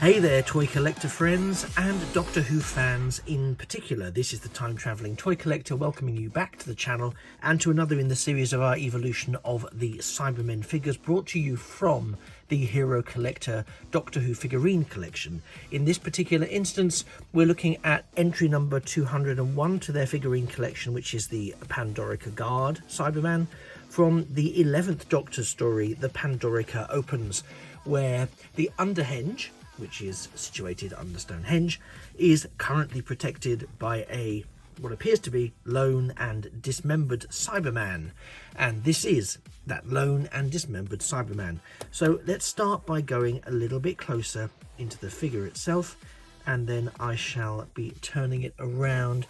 Hey there, toy collector friends and Doctor Who fans in particular. This is the time-travelling toy collector welcoming you back to the channel and to another in the series of our evolution of the Cybermen figures, brought to you from the Hero Collector Doctor Who Figurine Collection. In this particular instance, we're looking at entry number 201 to their figurine collection, which is the Pandorica Guard Cyberman from the 11th Doctor story, The Pandorica Opens, where the Underhenge, which is situated under Stonehenge, is currently protected by what appears to be lone and dismembered Cyberman, and this is that lone and dismembered Cyberman. So let's start by going a little bit closer into the figure itself, and then I shall be turning it around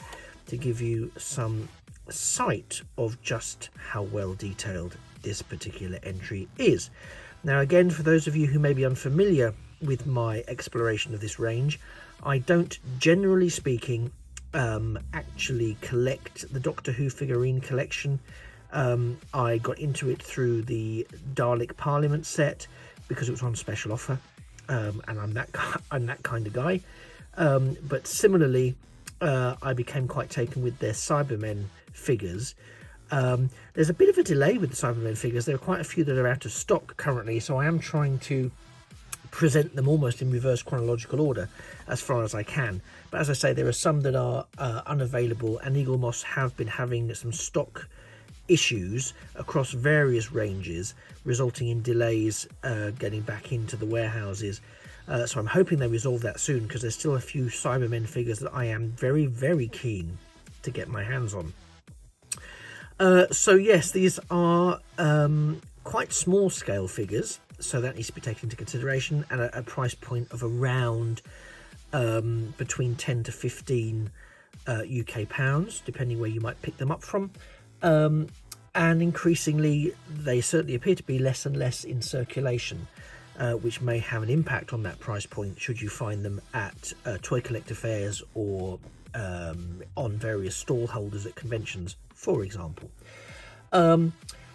to give you some sight of just how well detailed this particular entry is. Now again, for those of you who may be unfamiliar with my exploration of this range, I don't, generally speaking, actually collect the Doctor Who Figurine Collection. I got into it through the Dalek Parliament set because it was on special offer, and I'm that kind of guy. But similarly, I became quite taken with their Cybermen figures. There's a bit of a delay with the Cybermen figures. There are quite a few that are out of stock currently, so I am trying to present them almost in reverse chronological order as far as I can. But as I say, there are some that are unavailable, and Eagle Moss have been having some stock issues across various ranges, resulting in delays getting back into the warehouses. So I'm hoping they resolve that soon, because there's still a few Cybermen figures that I am very, very keen to get my hands on. So yes, these are quite small scale figures, so that needs to be taken into consideration, at a price point of around between 10 to 15 UK pounds, depending where you might pick them up from. And increasingly, they certainly appear to be less and less in circulation, which may have an impact on that price point should you find them at toy collector fairs or on various stall holders at conventions, for example.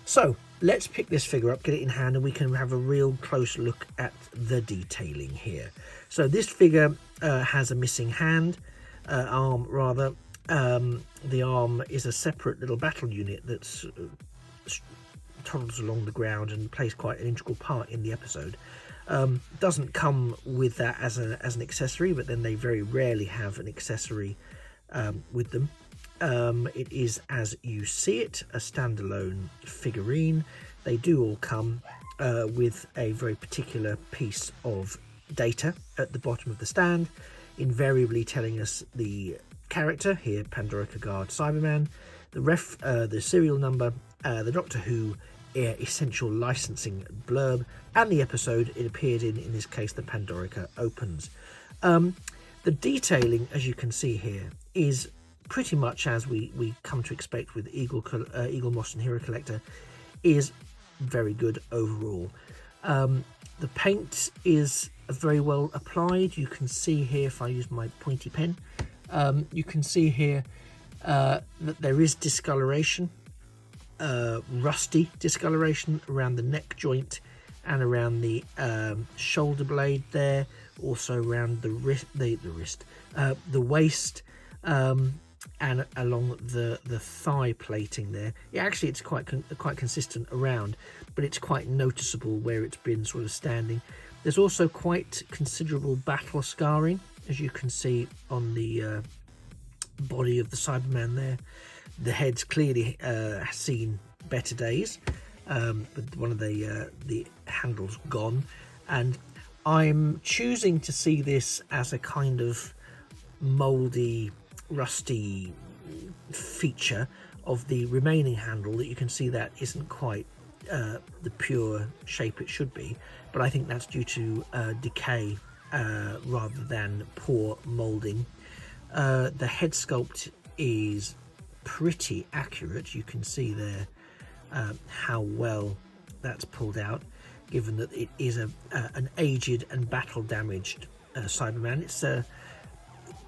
So let's pick this figure up, get it in hand, and we can have a real close look at the detailing here. So this figure has a missing hand, arm rather. The arm is a separate little battle unit that's toddles along the ground and plays quite an integral part in the episode. Doesn't come with that as an accessory, but then they very rarely have an accessory with them. It is, as you see it, a standalone figurine. They do all come with a very particular piece of data at the bottom of the stand, invariably telling us the character, here Pandorica Guard Cyberman, the serial number, the Doctor Who essential licensing blurb, and the episode it appeared in this case, the Pandorica Opens. The detailing, as you can see here, is pretty much as we come to expect with Eagle Moss and Hero Collector, is very good overall. The paint is very well applied. You can see here, if I use my pointy pen, you can see here that there is discoloration, rusty discoloration around the neck joint and around the shoulder blade there, also around the the waist, and along the thigh plating there. Yeah, actually it's quite consistent around, but it's quite noticeable where it's been sort of standing. There's also quite considerable battle scarring, as you can see on the body of the Cyberman there. The head's clearly seen better days, with one of the handles gone, and I'm choosing to see this as a kind of mouldy, rusty feature of the remaining handle, that you can see that isn't quite the pure shape it should be, but I think that's due to decay rather than poor moulding. The head sculpt is pretty accurate. You can see there how well that's pulled out, given that it is an aged and battle damaged Cyberman. It's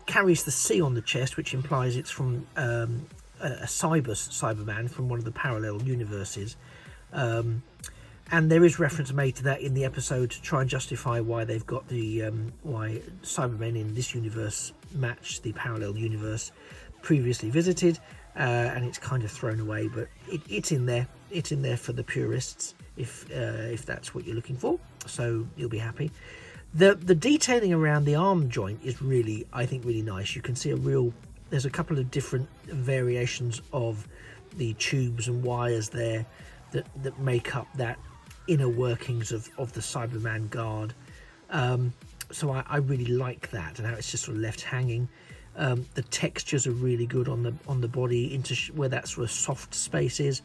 carries the C on the chest, which implies it's from a Cybus Cyberman from one of the parallel universes. And there is reference made to that in the episode to try and justify why they've got the why Cybermen in this universe match the parallel universe previously visited, and it's kind of thrown away, but it's in there. It's in there for the purists if that's what you're looking for. So you'll be happy. The detailing around the arm joint is really, I think, really nice. You can see there's a couple of different variations of the tubes and wires there that make up that inner workings of the Cyberman guard. So I really like that, and how it's just sort of left hanging. The textures are really good on the body, into where that sort of soft space is,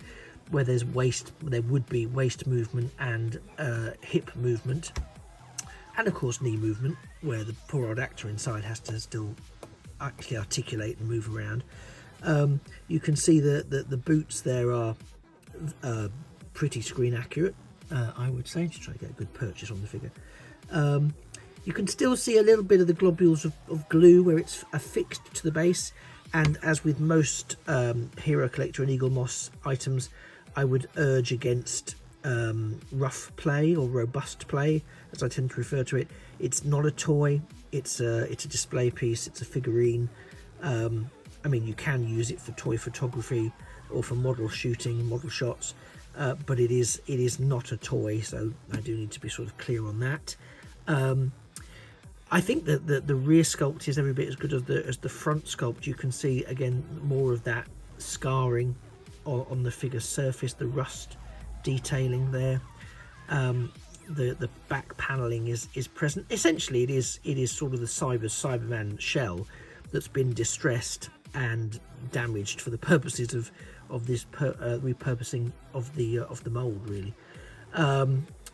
where there would be waist movement and hip movement, and of course knee movement, where the poor old actor inside has to still actually articulate and move around. You can see the boots there are pretty screen accurate, I would say, to try to get a good purchase on the figure. You can still see a little bit of the globules of glue where it's affixed to the base, and as with most Hero Collector and Eagle Moss items, I would urge against rough play or robust play, as I tend to refer to it. It's not a toy, it's a display piece, it's a figurine. I mean, you can use it for toy photography or for model shooting, model shots, but it is not a toy, so I do need to be sort of clear on that. I think that the rear sculpt is every bit as good as the front sculpt. You can see again more of that scarring on the figure's surface, the rust detailing there. The back paneling is present. Essentially, it is sort of the Cyberman shell that's been distressed and damaged for the purposes of this repurposing of the mold, really.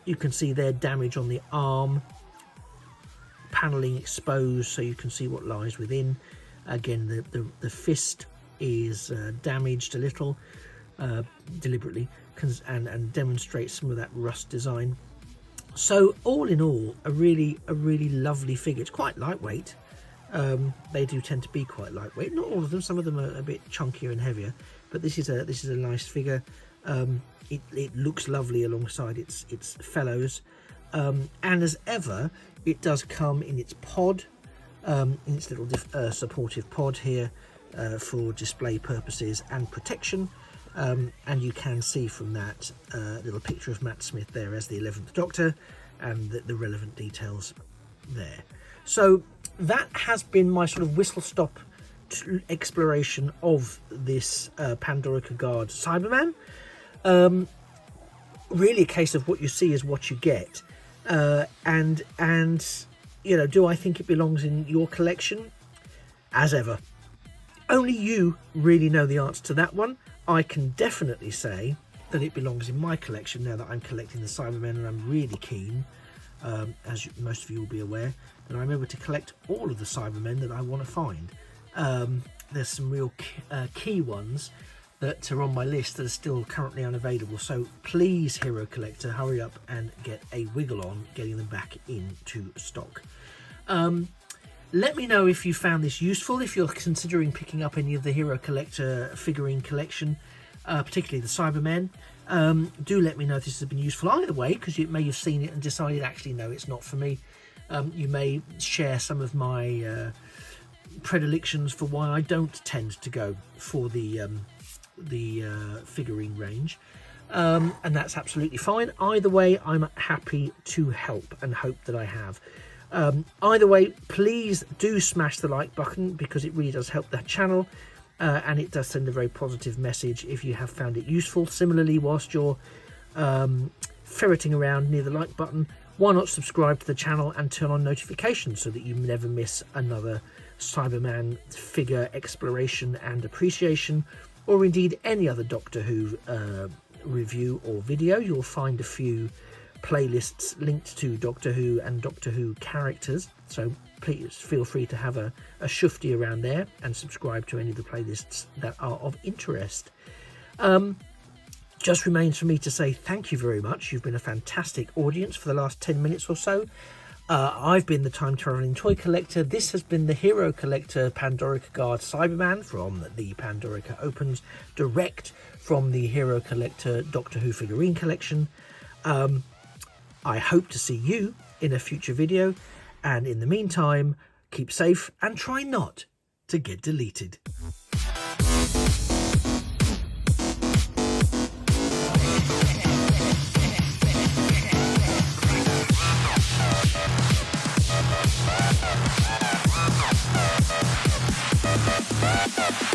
You can see there damage on the arm, paneling exposed, so you can see what lies within. Again, the fist is damaged a little, deliberately, and demonstrates some of that rust design. So all in all, a really lovely figure. It's quite lightweight. They do tend to be quite lightweight. Not all of them. Some of them are a bit chunkier and heavier. But this is a nice figure. It looks lovely alongside its fellows. And as ever, it does come in its pod, in its little supportive pod here for display purposes and protection. And you can see from that little picture of Matt Smith there as the 11th Doctor, and the relevant details there. So that has been my sort of whistle-stop exploration of this Pandorica Guard Cyberman. Really a case of what you see is what you get. And you know, do I think it belongs in your collection? As ever, only you really know the answer to that one. I can definitely say that it belongs in my collection now that I'm collecting the Cybermen, and I'm really keen, as most of you will be aware, that I'm able to collect all of the Cybermen that I want to find. There's some real key ones that are on my list that are still currently unavailable, so please, Hero Collector, hurry up and get a wiggle on getting them back into stock. Let me know if you found this useful, if you're considering picking up any of the Hero Collector figurine collection, particularly the Cybermen. Do let me know if this has been useful either way, because you may have seen it and decided, actually, no, it's not for me. You may share some of my predilections for why I don't tend to go for the figurine range. And that's absolutely fine. Either way, I'm happy to help and hope that I have. Either way, please do smash the like button, because it really does help the channel, and it does send a very positive message if you have found it useful. Similarly, whilst you're ferreting around near the like button, why not subscribe to the channel and turn on notifications so that you never miss another Cyberman figure exploration and appreciation, or indeed any other Doctor Who review or video. You'll find a few playlists linked to Doctor Who and Doctor Who characters, so please feel free to have a shufti around there and subscribe to any of the playlists that are of interest. Just remains for me to say thank you very much. You've been a fantastic audience for the last 10 minutes or so. I've been the Time Travelling Toy Collector. This has been the Hero Collector Pandorica Guard Cyberman from the Pandorica Opens, direct from the Hero Collector Doctor Who Figurine Collection. I hope to see you in a future video, and in the meantime, keep safe and try not to get deleted. Bye.